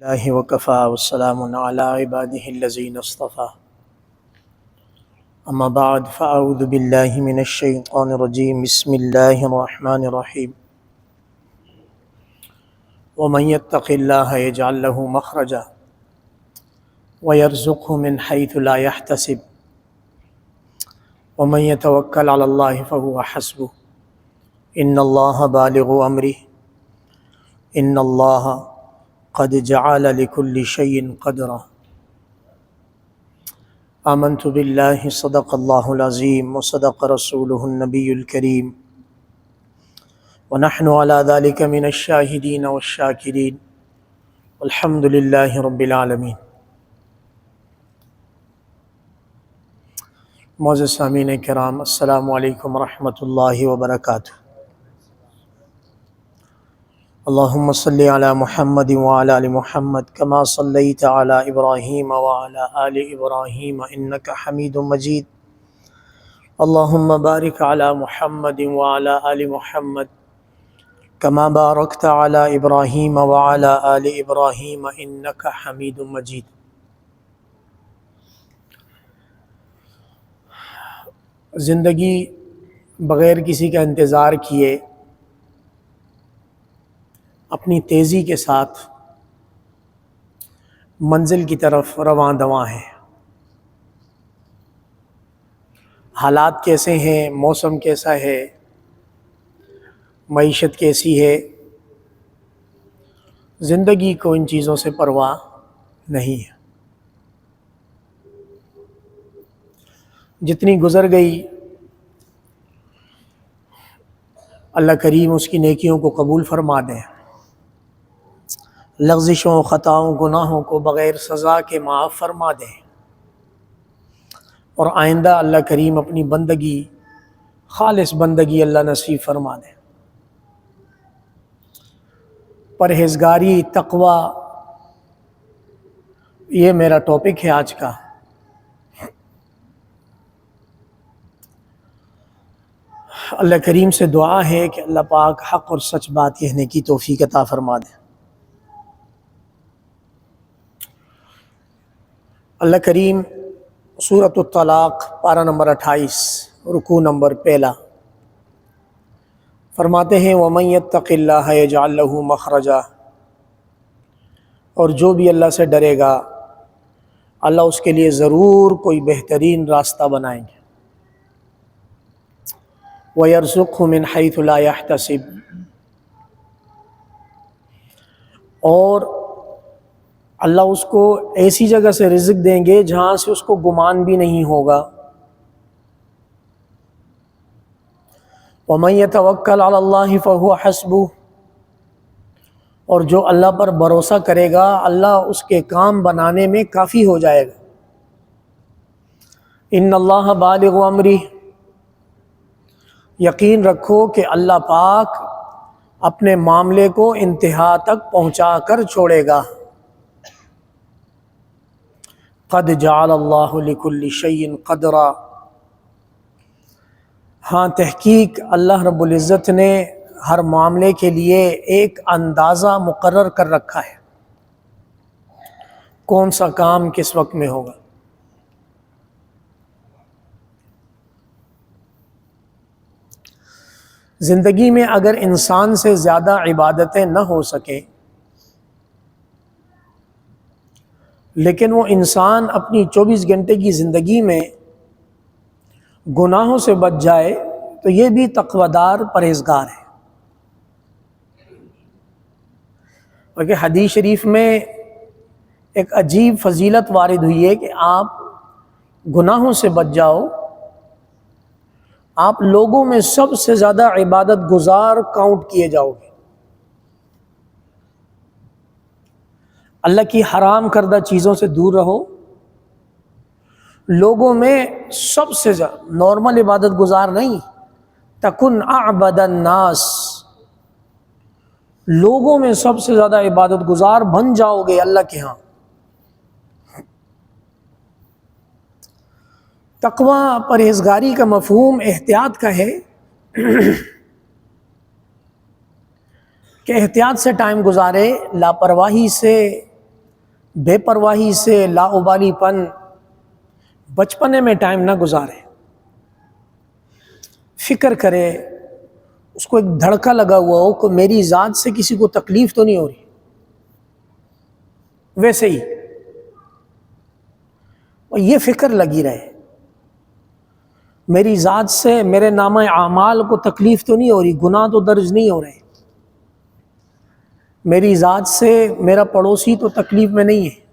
اللہ وکفا والسلام علی عبادہ الذین اصطفى اما بعد فاعوذ باللہ من الشیطان الرجیم بسم اللہ الرحمن الرحیم ومن یتق اللہ یجعل له مخرجا ویرزقه من حیث لا یحتسب ومن یتوکل علی اللہ فهو حسبہ ان اللہ بالغ امرہ ان اللہ قد جعل لكل شيء قدرا آمنت بالله صدق الله العظيم وصدق رسوله النبي الكريم ونحن على ذلك من الشاهدين والشاكرين والحمد لله رب العالمين۔ معزز سامعین کرام، السلام علیکم ورحمۃ اللہ وبرکاتہ۔ اللہم صلی علی محمد وعلی آل محمد کما صلیت علی ابراہیم وعلی آل ابراہیم انک حمید مجید۔ اللہم بارک علی محمد وعلی آل محمد کما بارکت علی ابراہیم وعلی آل ابراہیم انک حمید مجید۔ زندگی بغیر کسی کا انتظار کیے اپنی تیزی کے ساتھ منزل کی طرف رواں دواں ہے۔ حالات کیسے ہیں، موسم کیسا ہے، معیشت کیسی ہے، زندگی کو ان چیزوں سے پرواہ نہیں ہے۔ جتنی گزر گئی اللہ کریم اس کی نیکیوں کو قبول فرما دیں، لغزشوں، خطاؤں، گناہوں کو بغیر سزا کے معاف فرما دیں، اور آئندہ اللہ کریم اپنی بندگی، خالص بندگی اللہ نصیب فرما دیں۔ پرہیزگاری، تقوی، یہ میرا ٹاپک ہے آج کا۔ اللہ کریم سے دعا ہے کہ اللہ پاک حق اور سچ بات کہنے کی توفیق عطا فرما دیں۔ اللہ کریم سورۃ الطلاق پارہ نمبر 28 رکوع نمبر 1 فرماتے ہیں وَمَن يَتَّقِ اللَّهَ يَجْعَل لَّهُ مَخْرَجًا، اور جو بھی اللہ سے ڈرے گا اللہ اس کے لیے ضرور کوئی بہترین راستہ بنائیں گے۔ وَيَرْزُقْهُ مِنْ حَيْثُ لَا يَحْتَسِبُ، اور اللہ اس کو ایسی جگہ سے رزق دیں گے جہاں سے اس کو گمان بھی نہیں ہوگا۔ وَمَن يَتَوَكَّلْ عَلَى اللَّهِ فَهُوَ حَسْبُهُ، اور جو اللہ پر بھروسہ کرے گا اللہ اس کے کام بنانے میں کافی ہو جائے گا۔ ان اللہ بالغ امرہ، یقین رکھو کہ اللہ پاک اپنے معاملے کو انتہا تک پہنچا کر چھوڑے گا۔ قد جعل اللہ لکل شیء قدرا، ہاں تحقیق اللہ رب العزت نے ہر معاملے کے لیے ایک اندازہ مقرر کر رکھا ہے، کون سا کام کس وقت میں ہوگا۔ زندگی میں اگر انسان سے زیادہ عبادتیں نہ ہو سکیں لیکن وہ انسان اپنی 24 گھنٹے کی زندگی میں گناہوں سے بچ جائے تو یہ بھی تقوی دار پرہیزگار ہے۔ کیونکہ حدیث شریف میں ایک عجیب فضیلت وارد ہوئی ہے کہ آپ گناہوں سے بچ جاؤ، آپ لوگوں میں سب سے زیادہ عبادت گزار کاؤنٹ کیے جاؤ گے۔ اللہ کی حرام کردہ چیزوں سے دور رہو، لوگوں میں سب سے زیادہ نارمل عبادت گزار نہیں، تکن اعبد الناس، لوگوں میں سب سے زیادہ عبادت گزار بن جاؤ گے اللہ کے ہاں۔ تقوی پرہیزگاری کا مفہوم احتیاط کا ہے کہ احتیاط سے ٹائم گزارے، لاپرواہی سے بے پرواہی سے، لاابالی پن، بچپنے میں ٹائم نہ گزارے، فکر کرے، اس کو ایک دھڑکا لگا ہوا ہو کہ میری ذات سے کسی کو تکلیف تو نہیں ہو رہی، ویسے ہی اور یہ فکر لگی رہے، میری ذات سے میرے نامہ اعمال کو تکلیف تو نہیں ہو رہی، گناہ تو درج نہیں ہو رہے، میری ذات سے میرا پڑوسی تو تکلیف میں نہیں ہے،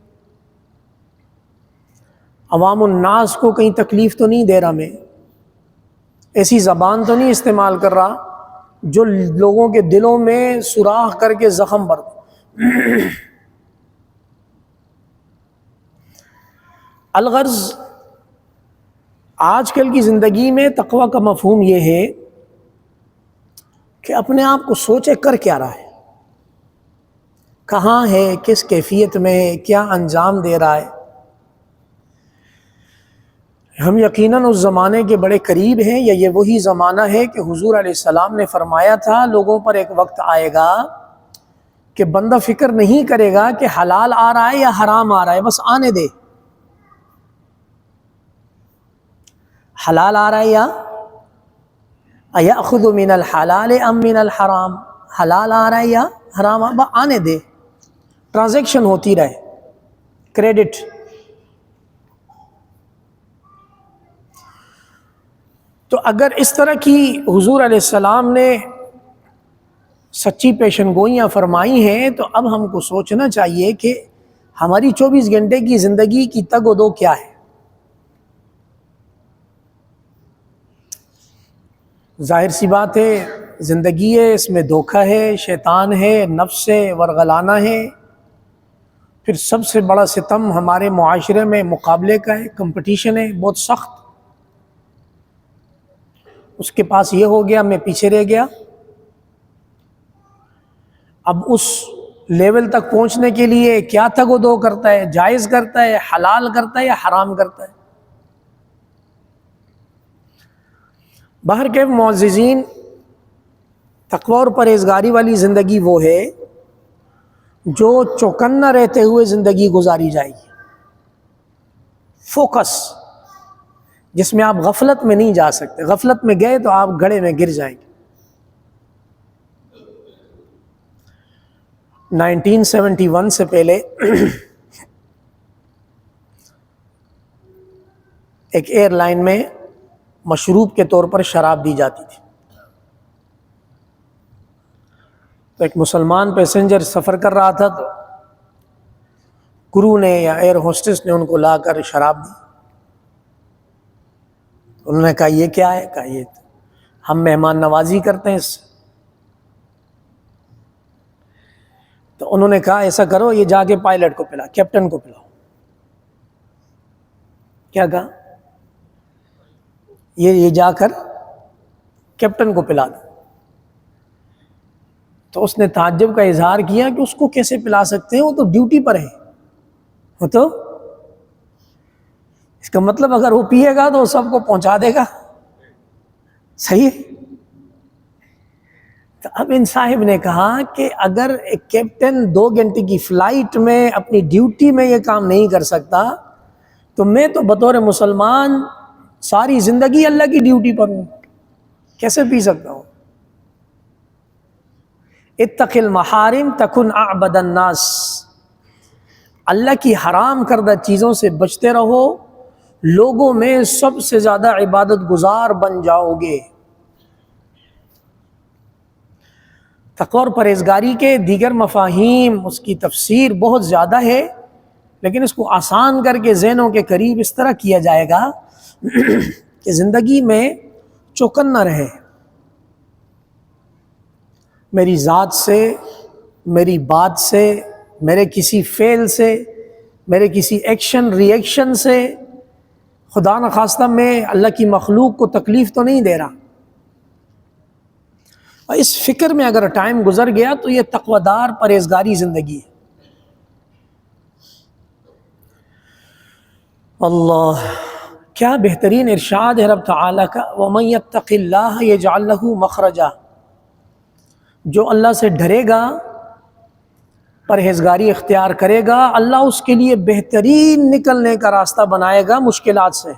عوام الناس کو کہیں تکلیف تو نہیں دے رہا، میں ایسی زبان تو نہیں استعمال کر رہا جو لوگوں کے دلوں میں سوراخ کر کے زخم بھر دے۔ الغرض آج کل کی زندگی میں تقوی کا مفہوم یہ ہے کہ اپنے آپ کو سوچے کر کیا رہا ہے، کہاں ہے، کس کیفیت میں ہے، کیا انجام دے رہا ہے۔ ہم یقیناً اس زمانے کے بڑے قریب ہیں، یا یہ وہی زمانہ ہے کہ حضور علیہ السلام نے فرمایا تھا لوگوں پر ایک وقت آئے گا کہ بندہ فکر نہیں کرے گا کہ حلال آ رہا ہے یا حرام آ رہا ہے، بس آنے دے، حلال آ رہا ہے یا ایأخذ من الحلال ام من الحرام، حلال آ رہا ہے یا حرام آنے دے، ٹرانزیکشن ہوتی رہے، کریڈٹ۔ تو اگر اس طرح کی حضور علیہ السلام نے سچی پیشن گوئیاں فرمائی ہیں تو اب ہم کو سوچنا چاہیے کہ ہماری 24 گھنٹے کی زندگی کی تگ و دو کیا ہے۔ ظاہر سی بات ہے، زندگی ہے، اس میں دھوکہ ہے، شیطان ہے، نفس ہے، ورغلانہ ہے، پھر سب سے بڑا ستم ہمارے معاشرے میں مقابلے کا ہے، کمپٹیشن ہے بہت سخت۔ اس کے پاس یہ ہو گیا، میں پیچھے رہ گیا۔ اب اس لیول تک پہنچنے کے لیے کیا تگ و دو کرتا ہے، جائز کرتا ہے، حلال کرتا ہے یا حرام کرتا ہے۔ باہر کے معززین، تقوی اور پرہیزگاری والی زندگی وہ ہے جو چوکنا رہتے ہوئے زندگی گزاری جائے گی، فوکس، جس میں آپ غفلت میں نہیں جا سکتے، غفلت میں گئے تو آپ گڑھے میں گر جائیں گے۔ 1971 سے پہلے ایک ایئر لائن میں مشروب کے طور پر شراب دی جاتی تھی، تو ایک مسلمان پیسنجر سفر کر رہا تھا، تو کرو نے یا ایئر ہوسٹس نے ان کو لا کر شراب دی۔ انہوں نے کہا یہ کیا ہے؟ کہا یہ ہم مہمان نوازی کرتے ہیں اس سے۔ تو انہوں نے کہا ایسا کرو، یہ جا کے پائلٹ کو پلا، کیپٹن کو پلاؤ۔ کیا کہا؟ یہ جا کر کیپٹن کو پلا دو۔ تو اس نے تعجب کا اظہار کیا کہ اس کو کیسے پلا سکتے ہیں، وہ تو ڈیوٹی پر ہے، وہ تو اس کا مطلب اگر وہ پیے گا تو وہ سب کو پہنچا دے گا، صحیح ہے۔ تو اب ان صاحب نے کہا کہ اگر ایک کیپٹن 2 گھنٹے کی فلائٹ میں اپنی ڈیوٹی میں یہ کام نہیں کر سکتا تو میں تو بطور مسلمان ساری زندگی اللہ کی ڈیوٹی پر ہوں، کیسے پی سکتا ہوں؟ اتق المحارم تکن اعبد الناس، اللہ کی حرام کردہ چیزوں سے بچتے رہو، لوگوں میں سب سے زیادہ عبادت گزار بن جاؤ گے۔ تقوی اور پرہیزگاری کے دیگر مفاہیم، اس کی تفسیر بہت زیادہ ہے، لیکن اس کو آسان کر کے ذہنوں کے قریب اس طرح کیا جائے گا کہ زندگی میں چوکنا رہے، میری ذات سے، میری بات سے، میرے کسی فعل سے، میرے کسی ایکشن ری ایکشن سے خدا نخواستہ میں اللہ کی مخلوق کو تکلیف تو نہیں دے رہا۔ اور اس فکر میں اگر ٹائم گزر گیا تو یہ تقوی دار پرہیزگاری زندگی ہے۔ اللہ، کیا بہترین ارشاد ہے رب تعالیٰ کا، وَمَن يَتَّقِ اللَّهَ يَجْعَلْ لَهُ مَخْرَجًا، جو اللہ سے ڈرے گا پرہیزگاری اختیار کرے گا، اللہ اس کے لیے بہترین نکلنے کا راستہ بنائے گا مشکلات سے۔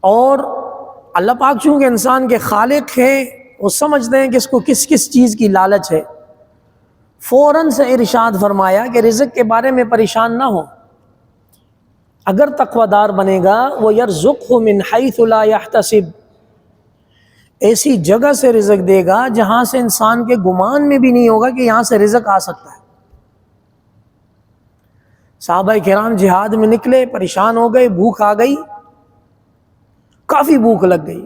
اور اللہ پاک چونکہ انسان کے خالق ہیں، وہ سمجھتے ہیں کہ اس کو کس کس چیز کی لالچ ہے، فوراً سے ارشاد فرمایا کہ رزق کے بارے میں پریشان نہ ہو، اگر تقوی دار بنے گا وَيَرْزُقْهُ مِنْ حَيْثُ لَا يَحْتَسِبْ، ایسی جگہ سے رزق دے گا جہاں سے انسان کے گمان میں بھی نہیں ہوگا کہ یہاں سے رزق آ سکتا ہے۔ صحابہ کرام جہاد میں نکلے، پریشان ہو گئے، بھوک آ گئی، کافی بھوک لگ گئی،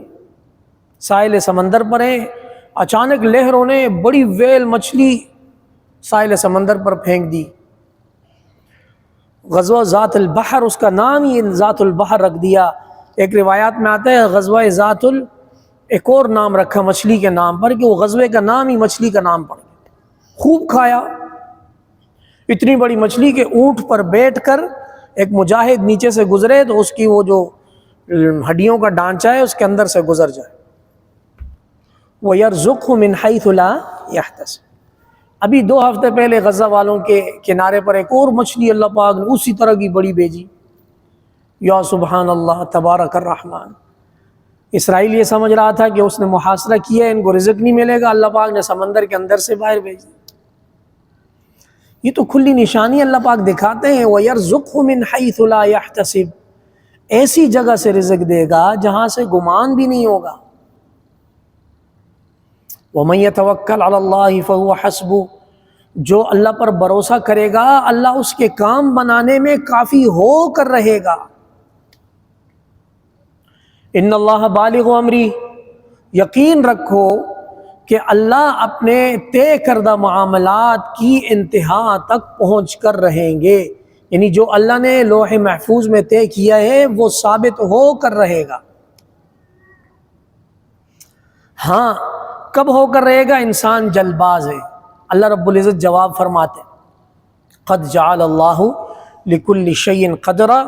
ساحل سمندر پر ہیں، اچانک لہروں نے بڑی ویل مچھلی ساحل سمندر پر پھینک دی۔ غزوہ ذات البحر، اس کا نام ہی ذات البحر رکھ دیا۔ ایک روایات میں آتا ہے غزوہ ذات ایک اور نام رکھا مچھلی کے نام پر، کہ وہ غزوے کا نام ہی مچھلی کا نام پڑ گیا۔ خوب کھایا، اتنی بڑی مچھلی کے اونٹ پر بیٹھ کر ایک مجاہد نیچے سے گزرے تو اس کی وہ جو ہڈیوں کا ڈانچہ ہے اس کے اندر سے گزر جائے۔ وَيَرْزُقْهُ مِنْ حَيْثُ لَا يَحْتَسِبْ۔ ابھی 2 ہفتے پہلے غزہ والوں کے کنارے پر ایک اور مچھلی اللہ پاک نے اسی طرح کی بڑی بھیجی۔ یا سبحان اللہ، تبارک الرحمن۔ اسرائیل یہ سمجھ رہا تھا کہ اس نے محاصرہ کیا ہے، ان کو رزق نہیں ملے گا، اللہ پاک نے سمندر کے اندر سے باہر بھیج دی۔ یہ تو کھلی نشانی اللہ پاک دکھاتے ہیں، وَيَرْزُقْهُ مِنْ حَيْثُ لَا يَحْتَسِبْ، ایسی جگہ سے رزق دے گا جہاں سے گمان بھی نہیں ہوگا۔ وَمَن يَتَوَكَّلْ عَلَى اللَّهِ فَهُوَ حَسْبُهُ، جو اللہ پر بھروسہ کرے گا اللہ اس کے کام بنانے میں کافی ہو کر رہے گا۔ ان اللہ بالغ امری، یقین رکھو کہ اللہ اپنے طے کردہ معاملات کی انتہا تک پہنچ کر رہیں گے، یعنی جو اللہ نے لوح محفوظ میں طے کیا ہے وہ ثابت ہو کر رہے گا۔ ہاں کب ہو کر رہے گا؟ انسان جلد باز ہے۔ اللہ رب العزت جواب فرماتے قد جعل اللہ لکل شیء قدرا،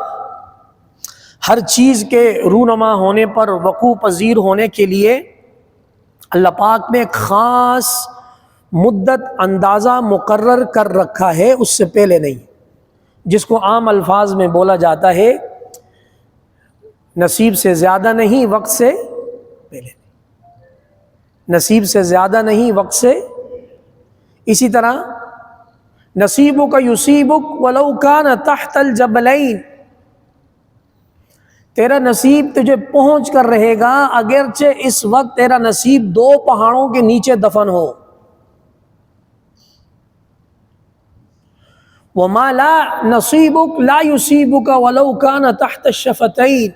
ہر چیز کے رونما ہونے پر، وقوع پذیر ہونے کے لیے اللہ پاک نے ایک خاص مدت اندازہ مقرر کر رکھا ہے، اس سے پہلے نہیں، جس کو عام الفاظ میں بولا جاتا ہے نصیب سے زیادہ نہیں وقت سے پہلے نہیں، نصیب سے زیادہ نہیں وقت سے۔ اسی طرح نصیبک یصیبک ولو کان تحت الجبلین، تیرا نصیب تجھے پہنچ کر رہے گا اگرچہ اس وقت تیرا نصیب 2 پہاڑوں کے نیچے دفن ہو۔ وما لا نصیبک لا یصیبک ولو کان تحت الشفتین،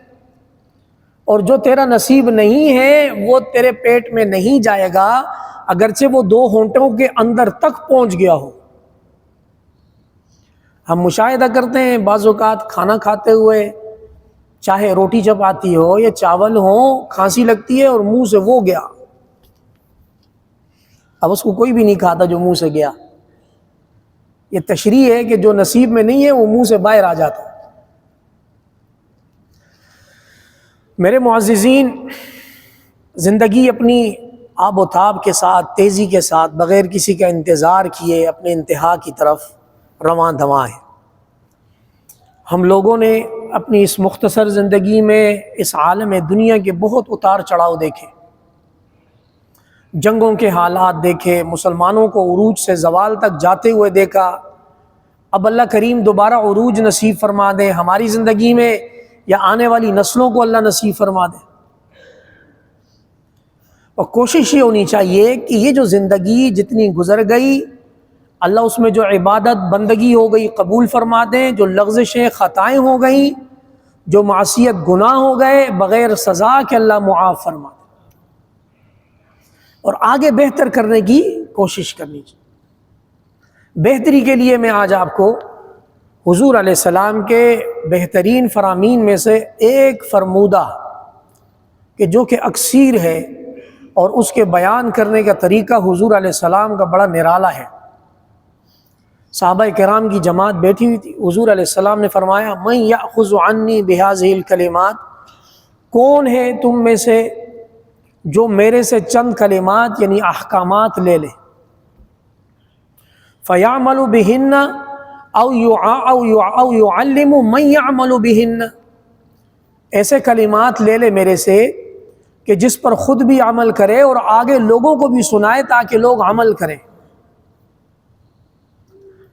اور جو تیرا نصیب نہیں ہے وہ تیرے پیٹ میں نہیں جائے گا اگرچہ وہ 2 ہونٹوں کے اندر تک پہنچ گیا ہو۔ ہم مشاہدہ کرتے ہیں بعض اوقات کھانا کھاتے ہوئے، چاہے روٹی چپاتی ہو یا چاول ہو، کھانسی لگتی ہے اور منہ سے وہ گیا، اب اس کو کوئی بھی نہیں کھاتا جو منہ سے گیا۔ یہ تشریح ہے کہ جو نصیب میں نہیں ہے وہ منہ سے باہر آ جاتا ہے۔ میرے معززین، زندگی اپنی آب و تاب کے ساتھ، تیزی کے ساتھ، بغیر کسی کا انتظار کیے اپنے انتہا کی طرف رواں دواں ہے۔ ہم لوگوں نے اپنی اس مختصر زندگی میں اس عالم دنیا کے بہت اتار چڑھاؤ دیکھے، جنگوں کے حالات دیکھے، مسلمانوں کو عروج سے زوال تک جاتے ہوئے دیکھا۔ اب اللہ کریم دوبارہ عروج نصیب فرما دے ہماری زندگی میں، یا آنے والی نسلوں کو اللہ نصیب فرما دے۔ اور کوشش یہ ہونی چاہیے کہ یہ جو زندگی جتنی گزر گئی، اللہ اس میں جو عبادت بندگی ہو گئی قبول فرما دیں، جو لغزشیں خطائیں ہو گئیں، جو معصیت گناہ ہو گئے بغیر سزا کے اللہ معاف فرما دیں، اور آگے بہتر کرنے کی کوشش کرنی چاہیے۔ بہتری کے لیے میں آج آپ کو حضور علیہ السلام کے بہترین فرامین میں سے ایک فرمودہ کہ جو کہ اکثیر ہے اور اس کے بیان کرنے کا طریقہ حضور علیہ السلام کا بڑا نرالا ہے۔ صحابہ کرام کی جماعت بیٹھی ہوئی تھی، حضور علیہ السلام نے فرمایا من یأخذ عنی بہذہ الکلمات، کون ہے تم میں سے جو میرے سے چند کلمات یعنی احکامات لے لے۔ فَيَعْمَلُ بِهِنَّ أَوْ يُعَلِّمُ مَنْ يَعْمَلُ بِهِنَّ، ایسے کلمات لے لے میرے سے کہ جس پر خود بھی عمل کرے اور آگے لوگوں کو بھی سنائے تاکہ لوگ عمل کریں۔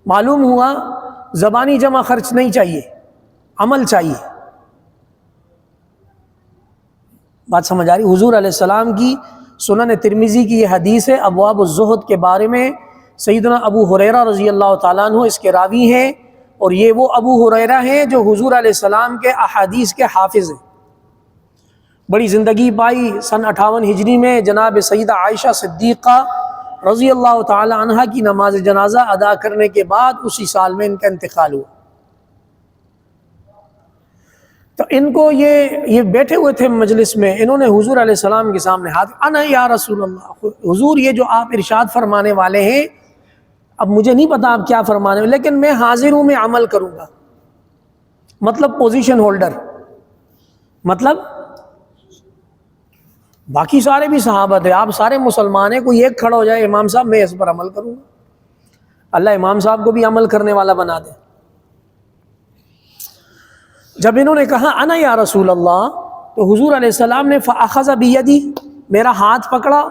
معلوم ہوا زبانی جمع خرچ نہیں چاہیے، عمل چاہیے۔ بات سمجھ آ رہی؟ حضور علیہ السلام کی سنن ترمذی کی یہ حدیث ہے ابواب الزہد کے بارے میں۔ سیدنا ابو ہریرہ رضی اللہ تعالیٰ عنہ اس کے راوی ہیں، اور یہ وہ ابو ہریرہ ہیں جو حضور علیہ السلام کے احادیث کے حافظ ہیں۔ بڑی زندگی پائی۔ سن 58 ہجری میں جناب سیدہ عائشہ صدیقہ رضی اللہ تعالی عنہ کی نماز جنازہ ادا کرنے کے بعد اسی سال میں ان کا انتقال ہوا۔ تو ان کو یہ بیٹھے ہوئے تھے مجلس میں، انہوں نے حضور علیہ السلام کے سامنے ہاتھ، انا یا رسول اللہ، حضور یہ جو آپ ارشاد فرمانے والے ہیں اب مجھے نہیں پتا آپ کیا فرمانے والے، لیکن میں حاضر ہوں، میں عمل کروں گا۔ مطلب پوزیشن ہولڈر، مطلب باقی سارے بھی صحابہ تھے، آپ سارے مسلمان ہیں، کوئی ایک کھڑا ہو جائے امام صاحب میں اس پر عمل کروں گا، اللہ امام صاحب کو بھی عمل کرنے والا بنا دے۔ جب انہوں نے کہا انا یا رسول اللہ، تو حضور علیہ السلام نے فاخذ بیدی، میرا ہاتھ پکڑا،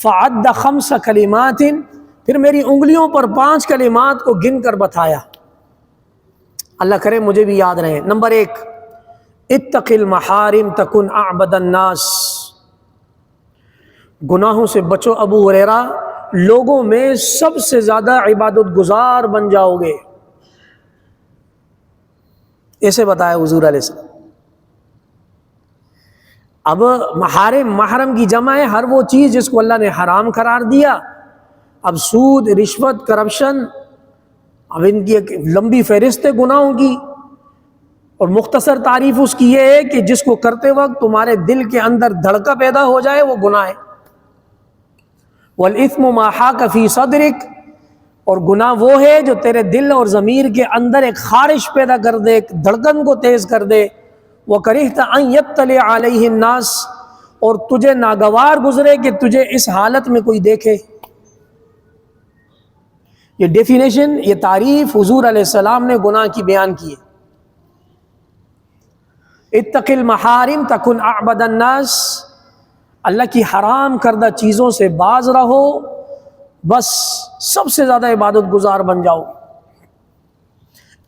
فعد 5 کلمات، پھر میری انگلیوں پر 5 کلمات کو گن کر بتایا، اللہ کرے مجھے بھی یاد رہے۔ نمبر 1، اتق المحارم تکن اعبد الناس، گناہوں سے بچو ابو ہریرہ، لوگوں میں سب سے زیادہ عبادت گزار بن جاؤ گے، ایسے بتایا حضور علیہ السلام۔ اب محرم کی جمع ہے ہر وہ چیز جس کو اللہ نے حرام قرار دیا۔ اب سود، رشوت، کرپشن، اب ان کی ایک لمبی فہرست ہے گناہوں کی، اور مختصر تعریف اس کی یہ ہے کہ جس کو کرتے وقت تمہارے دل کے اندر دھڑکا پیدا ہو جائے وہ گناہ ہے۔ وَالْإِثْمُ مَا حَاكَ فِي صَدْرِكَ، اور گناہ وہ ہے جو تیرے دل اور ضمیر کے اندر ایک خارش پیدا کر دے، ایک دھڑکن کو تیز کر دے۔ وَكَرِهْتَ أَن يَطَّلِعَ عَلَيْهِ النَّاسُ، اور تجھے ناگوار گزرے کہ تجھے اس حالت میں کوئی دیکھے۔ یہ ڈیفینیشن، یہ تعریف حضور علیہ السلام نے گناہ کی بیان کی ہے۔ اتق المحارم تکن اعبد الناس، اللہ کی حرام کردہ چیزوں سے باز رہو، بس سب سے زیادہ عبادت گزار بن جاؤ۔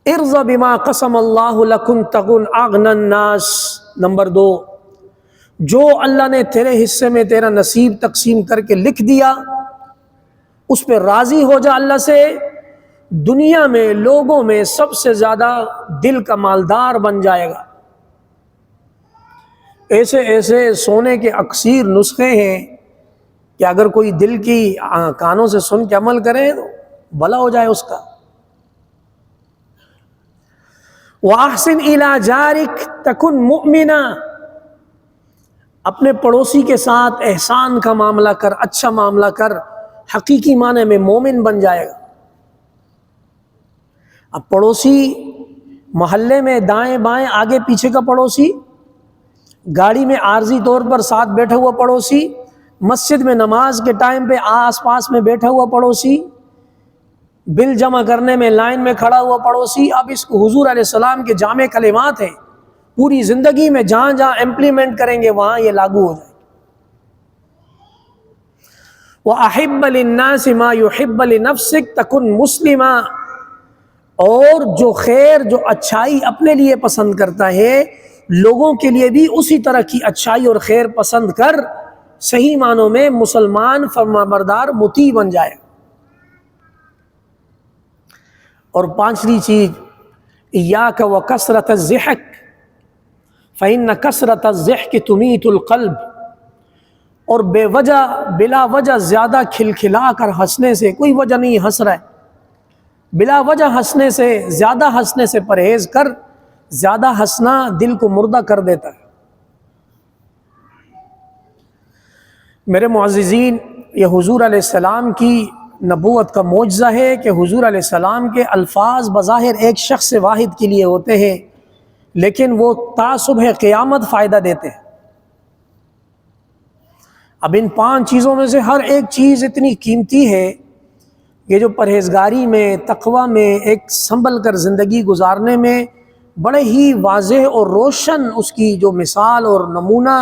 ارض بما قسم اللہ لکن تکن اغنى الناس، نمبر 2، جو اللہ نے تیرے حصے میں تیرا نصیب تقسیم کر کے لکھ دیا اس پہ راضی ہو جا اللہ سے، دنیا میں لوگوں میں سب سے زیادہ دل کا مالدار بن جائے گا۔ ایسے ایسے سونے کے اکثیر نسخے ہیں کہ اگر کوئی دل کی کانوں سے سن کے عمل کرے تو بھلا ہو جائے اس کا۔ وَأَحْسِنْ إِلَى جَارِكَ تَكُنْ مُؤْمِنًا، اپنے پڑوسی کے ساتھ احسان کا معاملہ کر، اچھا معاملہ کر، حقیقی معنی میں مومن بن جائے گا۔ اب پڑوسی محلے میں دائیں بائیں آگے پیچھے کا پڑوسی، گاڑی میں عارضی طور پر ساتھ بیٹھا ہوا پڑوسی، مسجد میں نماز کے ٹائم پہ آس پاس میں بیٹھا ہوا پڑوسی، بل جمع کرنے میں لائن میں کھڑا ہوا پڑوسی، اب اس کو حضور علیہ السلام کے جامع کلمات ہیں، پوری زندگی میں جہاں جہاں امپلیمنٹ کریں گے وہاں یہ لاگو ہو جائے۔ وَأَحِبَّ لِلنَّاسِ مَا يُحِبَّ لِنَفْسِكَ تَكُنْ مُسْلِمًا، اور جو خیر، جو اچھائی اپنے لیے پسند کرتا ہے لوگوں کے لیے بھی اسی طرح کی اچھائی اور خیر پسند کر، صحیح معنوں میں مسلمان فرمانبردار مطیع بن جائے۔ اور 5ویں چیز، إِيَّاكَ وَكَثْرَةَ الضِّحَكِ فَإِنَّ كَثْرَةَ الضِّحْكِ تُمِيتُ الْقَلْبَ، اور بے وجہ بلا وجہ زیادہ کھلکھلا کر ہنسنے سے، کوئی وجہ نہیں ہنس رہا ہے، بلا وجہ ہنسنے سے، زیادہ ہنسنے سے پرہیز کر، زیادہ ہنسنا دل کو مردہ کر دیتا ہے۔ میرے معززین، یہ حضور علیہ السلام کی نبوت کا معجزہ ہے کہ حضور علیہ السلام کے الفاظ بظاہر ایک شخص واحد کے لیے ہوتے ہیں لیکن وہ تا صبح قیامت فائدہ دیتے ہیں۔ اب ان 5 چیزوں میں سے ہر ایک چیز اتنی قیمتی ہے یہ جو پرہیزگاری میں، تقوی میں ایک سنبھل کر زندگی گزارنے میں بڑے ہی واضح اور روشن اس کی جو مثال اور نمونہ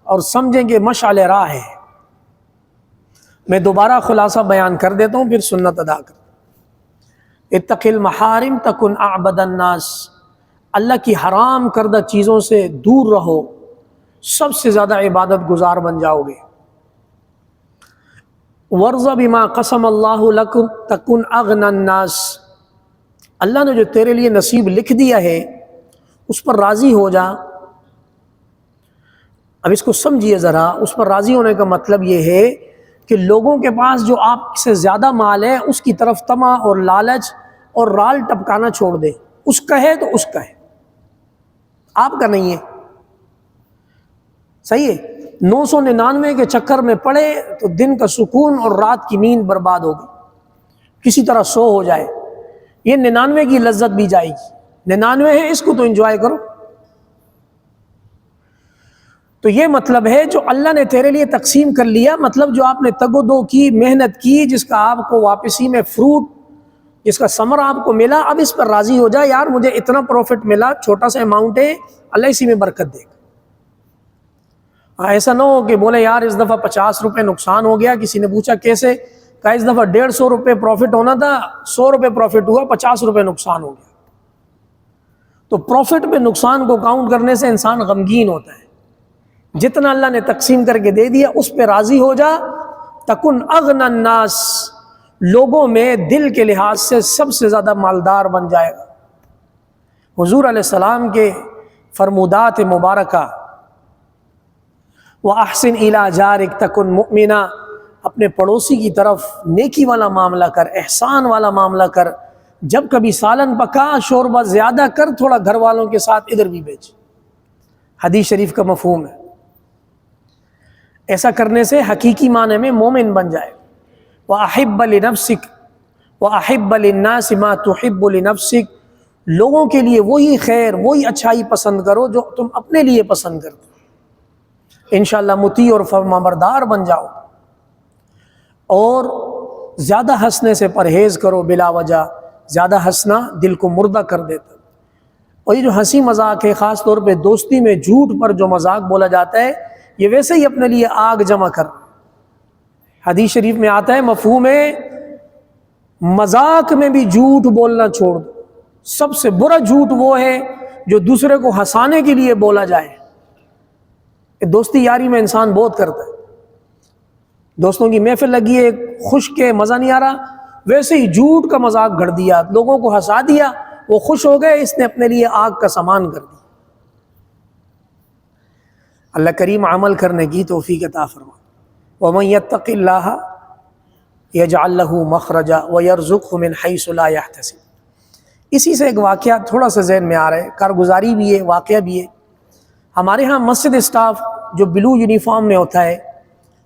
اور سمجھیں کہ مشعل راہ ہے۔ میں دوبارہ خلاصہ بیان کر دیتا ہوں، پھر سنت ادا کر۔ اتق المحارم تکن اعبد الناس، اللہ کی حرام کردہ چیزوں سے دور رہو، سب سے زیادہ عبادت گزار بن جاؤ گے۔ وارض بما قسم اللہ لکم تکن اغنى الناس، اللہ نے جو تیرے لیے نصیب لکھ دیا ہے اس پر راضی ہو جا۔ اب اس کو سمجھیے ذرا، اس پر راضی ہونے کا مطلب یہ ہے کہ لوگوں کے پاس جو آپ سے زیادہ مال ہے اس کی طرف طمع اور لالچ اور رال ٹپکانا چھوڑ دے۔ اس کا ہے تو اس کا ہے، آپ کا نہیں ہے، صحیح ہے۔ 999 کے چکر میں پڑے تو دن کا سکون اور رات کی نیند برباد ہوگی، کسی طرح سو ہو جائے، یہ 99 کی لذت بھی جائے گی۔ 99 ہے، اس کو تو انجوائے کرو۔ تو یہ مطلب ہے جو اللہ نے تیرے لیے تقسیم کر لیا، مطلب جو آپ نے تگ و دو کی، محنت کی، جس کا آپ کو واپسی میں فروٹ، جس کا ثمر آپ کو ملا، اب اس پر راضی ہو جائے، یار مجھے اتنا پروفٹ ملا، چھوٹا سا اماؤنٹ ہے، اللہ اسی میں برکت دے گا۔ ایسا نہ ہو کہ بولے یار اس دفعہ 50 روپے نقصان ہو گیا، کسی نے پوچھا کیسے، کہا اس دفعہ 150 روپے پروفٹ ہونا تھا، 100 روپے پروفٹ ہوا، 50 روپے نقصان ہو گیا۔ تو پروفٹ پہ نقصان کو کاؤنٹ کرنے سے انسان غمگین ہوتا ہے۔ جتنا اللہ نے تقسیم کر کے دے دیا اس پہ راضی ہو جا۔ تکن اغنى الناس، لوگوں میں دل کے لحاظ سے سب سے زیادہ مالدار بن جائے گا۔ حضور علیہ السلام کے فرمودات مبارکہ، وَأَحْسِنْ إِلَىٰ جَارِكَ تَكُنْ مُؤْمِنًا، اپنے پڑوسی کی طرف نیکی والا معاملہ کر، احسان والا معاملہ کر، جب کبھی سالن پکا شوربہ زیادہ کر، تھوڑا گھر والوں کے ساتھ ادھر بھی بیچ۔ حدیث شریف کا مفہوم ہے۔ ایسا کرنے سے حقیقی معنی میں مومن بن جائے۔ وَأَحِبَّ لِنَفْسِكَ وَأَحِبَّ لِلنَّاسِ مَا تُحِبُّ لِنَفْسِكَ، لوگوں کے لیے وہی خیر، وہی اچھائی پسند کرو جو تم اپنے لیے پسند کرتے ہو۔ انشاءاللہ مطیع اور فرمانبردار بن جاؤ۔ اور زیادہ ہنسنے سے پرہیز کرو بلا وجہ، زیادہ ہنسنا دل کو مردہ کر دیتا۔ اور یہ جو ہنسی مذاق ہے، خاص طور پہ دوستی میں جھوٹ پر جو مذاق بولا جاتا ہے، یہ ویسے ہی اپنے لیے آگ جمع کر۔ حدیث شریف میں آتا ہے، مفہوم ہے مذاق میں بھی جھوٹ بولنا چھوڑ دو۔ سب سے برا جھوٹ وہ ہے جو دوسرے کو ہنسانے کے لیے بولا جائے۔ دوستی یاری میں انسان بہت کرتا ہے، دوستوں کی محفل لگی ہے، خوش کے مزہ نہیں آ رہا، ویسے ہی جھوٹ کا مذاق گھڑ دیا، لوگوں کو ہنسا دیا، وہ خوش ہو گئے، اس نے اپنے لیے آگ کا سامان کر دیا۔ اللہ کریم عمل کرنے کی توفیق عطا فرما۔ وَمَن يَتَّقِ اللَّهَ يَجْعَل لَّهُ مَخْرَجًا وَيَرْزُقْهُ مِنْ حَيْثُ لَا يَحْتَسِبُ۔ اسی سے ایک واقعہ تھوڑا سا ذہن میں آ رہا ہے، کارگزاری بھی ہے، واقعہ بھی ہے۔ ہمارے ہاں مسجد اسٹاف جو بلو یونیفارم میں ہوتا ہے،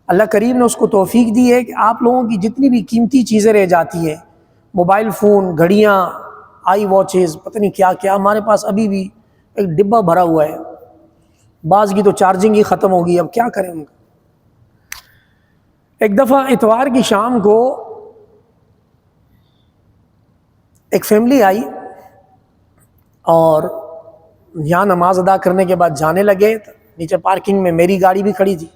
اللہ کریم نے اس کو توفیق دی ہے کہ آپ لوگوں کی جتنی بھی قیمتی چیزیں رہ جاتی ہیں، موبائل فون، گھڑیاں، آئی واچز، پتہ نہیں کیا کیا، ہمارے پاس ابھی بھی ایک ڈبہ بھرا ہوا ہے، بعض کی تو چارجنگ ہی ختم ہوگی، اب کیا کریں ان کا۔ ایک دفعہ اتوار کی شام کو ایک فیملی آئی اور یہاں نماز ادا کرنے کے بعد جانے لگے، نیچے پارکنگ میں میری گاڑی بھی کھڑی تھی،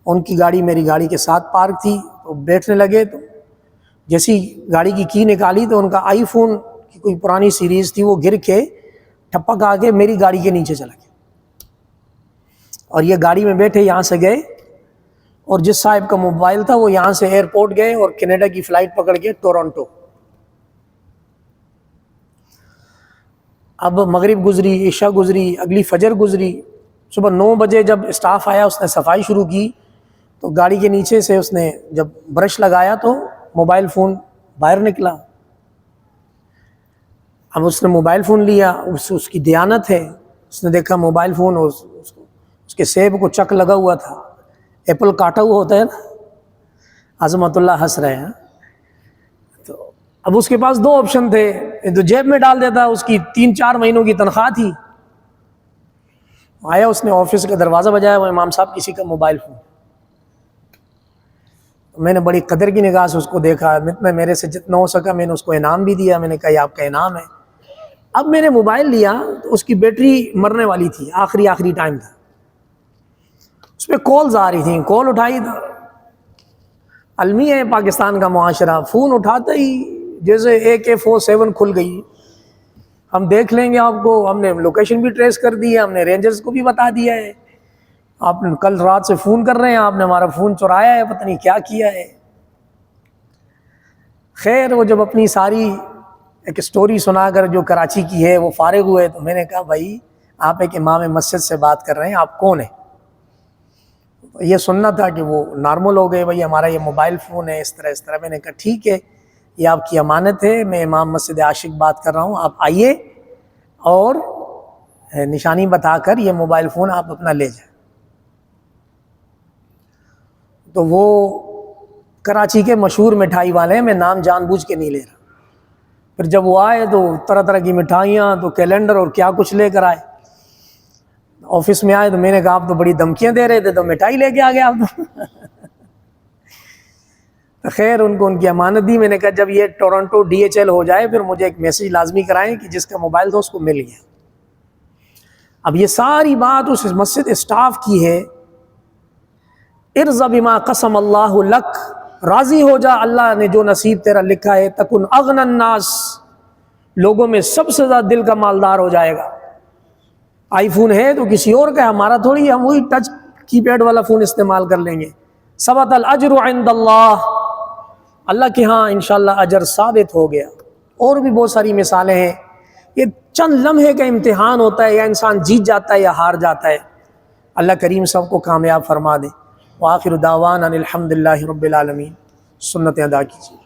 ان کی گاڑی میری گاڑی کے ساتھ پارک تھی، تو بیٹھنے لگے۔ تو جیسی گاڑی کی کی نکالی تو ان کا آئی فون کی کوئی پرانی سیریز تھی، وہ گر کے ٹپک آ کے میری گاڑی کے نیچے چلا گیا۔ اور یہ گاڑی میں بیٹھے یہاں سے گئے، اور جس صاحب کا موبائل تھا وہ یہاں سے ایئرپورٹ گئے اور کینیڈا کی فلائٹ پکڑ کے ٹورنٹو۔ اب مغرب گزری، عشاء گزری، اگلی فجر گزری، صبح 9 بجے جب اسٹاف آیا اس نے صفائی شروع کی، تو گاڑی کے نیچے سے اس نے جب برش لگایا تو موبائل فون باہر نکلا۔ اب اس نے موبائل فون لیا، اس کی دیانت ہے، اس نے دیکھا موبائل فون، اس کے سیب کو چک لگا ہوا تھا، ایپل کاٹا ہوا ہوتا ہے نا، عظمت اللہ ہنس رہے ہیں۔ تو اب اس کے پاس 2 آپشن تھے، تو جیب میں ڈال دیتا، اس کی 3-4 مہینوں کی تنخواہ تھی۔ آیا، اس نے آفس کا دروازہ بجایا، وہ امام صاحب کسی کا موبائل فون۔ میں نے بڑی قدر کی نگاہ سے اس کو دیکھا، میرے سے جتنا ہو سکا میں نے اس کو انعام بھی دیا. میں نے کہا یہ آپ کا انعام ہے. اب میں نے موبائل لیا تو اس کی بیٹری مرنے والی تھی، آخری ٹائم تھا. اس پہ کالز آ رہی تھیں، کال اٹھائی تھا. المی ہے پاکستان کا معاشرہ، فون اٹھاتا ہی جیسے AK-47 کھل گئی، ہم دیکھ لیں گے آپ کو. ہم نے لوکیشن بھی ٹریس کر دی ہے، ہم نے رینجرز کو بھی بتا دیا ہے. آپ نے کل رات سے فون کر رہے ہیں، آپ نے ہمارا فون چرایا ہے، پتہ نہیں کیا کیا ہے. خیر وہ جب اپنی ساری ایک سٹوری سنا کر جو کراچی کی ہے وہ فارغ ہوئے تو میں نے کہا بھائی آپ ایک امام مسجد سے بات کر رہے ہیں، آپ کون ہیں؟ یہ سننا تھا کہ وہ نارمل ہو گئے، بھائی ہمارا یہ موبائل فون ہے اس طرح. میں نے کہا ٹھیک ہے، یہ آپ کی امانت ہے، میں امام مسجد عاشق بات کر رہا ہوں، آپ آئیے اور نشانی بتا کر یہ موبائل فون آپ اپنا لے جائیں. تو وہ کراچی کے مشہور مٹھائی والے ہیں، میں نام جان بوجھ کے نہیں لے رہا. پھر جب وہ آئے تو طرح کی مٹھائیاں، تو کیلنڈر اور کیا کچھ لے کر آئے. آفس میں آئے تو میں نے کہا آپ تو بڑی دھمکیاں دے رہے تھے، تو مٹھائی لے کے آ گئے آپ تو خیر ان کو ان کی امانت دی. میں نے کہا جب یہ ٹورنٹو DHL ہو جائے پھر مجھے ایک میسج لازمی کرائیں کہ جس کا موبائل تھا اس کو مل گیا. اب یہ ساری بات اس مسجد اسٹاف کی ہے. ارض بما قسم اللہ لک، راضی ہو جا اللہ نے جو نصیب تیرا لکھا ہے. تکن اغنى الناس، لوگوں میں سب سے زیادہ دل کا مالدار ہو جائے گا. آئی فون ہے تو کسی اور کا ہے، ہمارا تھوڑی، ہم وہی ٹچ کی پیڈ والا فون استعمال کر لیں گے. ثبت الاجر عند اللہ، اللہ کے ہاں انشاءاللہ اجر ثابت ہو گیا. اور بھی بہت ساری مثالیں ہیں. یہ چند لمحے کا امتحان ہوتا ہے، یا انسان جیت جاتا ہے یا ہار جاتا ہے. اللہ کریم سب کو کامیاب فرما دے. وآخر دعوانا الحمدللہ رب العالمین. سنتیں ادا کیجیے.